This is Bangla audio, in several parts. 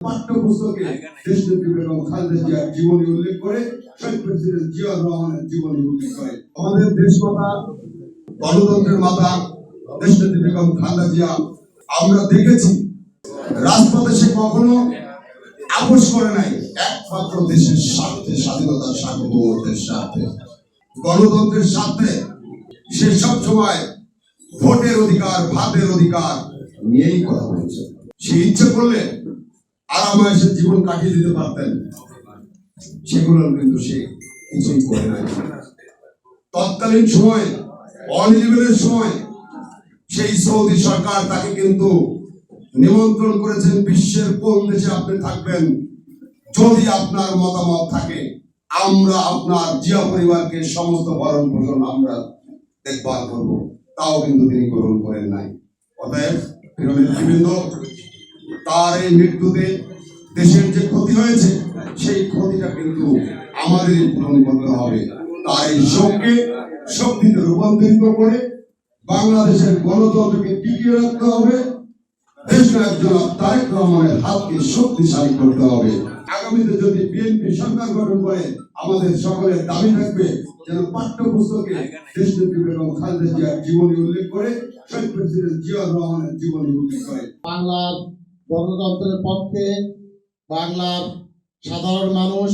পাঠ্যপুস্তকে দেশনেত্রী বেগম খালেদা জিয়ার জীবনী উল্লেখ করে শহীদ প্রেসিডেন্ট জিয়াউর রহমানের জীবনী উল্লেখ করে। আমাদের দেশ মাতা, গণতন্ত্রের মাতা দেশনেত্রী বেগম খালেদা জিয়া, আমরা দেখেছি রাজপথে সে কখনো আপোষ করে নাই, একমাত্র দেশের স্বার্থে, স্বাধীনতার সার্বভৌমত্বের স্বার্থে, গণতন্ত্রের স্বার্থে সে সবসময় ভোটের অধিকার, ভাতের অধিকার নিয়েই কথা বলেছে। সে ইচ্ছে করলে আরামায়েশে জীবন কাটিয়ে দিতে পারতেন, সেগুলো কিন্তু সে কিছুই করে নাই। তৎকালীন সময়, অনিলের সময় সেই সৌদি সরকার তাকে কিন্তু নিমন্ত্রণ করেছেন, বিশ্বের কোন দেশে আপনি থাকবেন, যদি আপনার মতামত থাকে আমরা আপনার জিয়া পরিবারকে সমস্ত ভরণ পোষণ আমরা দেখভাল করবো। তাও কিন্তু তিনি গ্রহণ করেন নাই। অতএব নেতৃবৃন্দ, তার এই মৃত্যুতে দেশের যে ক্ষতি হয়েছে সেই ক্ষতিটা কিন্তু আমাদের পূরণ করতে হবে। তার এই শোককে শক্তিতে রূপান্তরিত করে বাংলাদেশের গণতন্ত্রকে টিকিয়ে রাখতে হবে। দেশনায়ক জনাব তারেক রহমানের হাতকে শক্তিশালী করতে হবে। আগামীতে যদি বিএনপি সরকার গঠন করে আমাদের সকলের দাবি থাকবে যেন পাঠ্যপুস্তকে দেশনেত্রী বেগম খালেদা জিয়ার জীবনী উল্লেখ করে শহীদ প্রেসিডেন্ট জিয়াউর রহমানের জীবনী উল্লেখ করে। বাংলার গণতন্ত্রের পক্ষে, বাংলার সাধারণ মানুষ,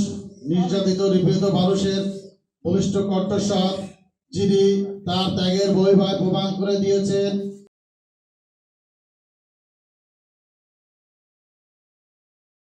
নির্যাতিত নিপীড়িত মানুষের বলিষ্ঠ কণ্ঠস্বর, যিনি তার ত্যাগের বহির্ভাব প্রমাণ করে দিয়েছেন।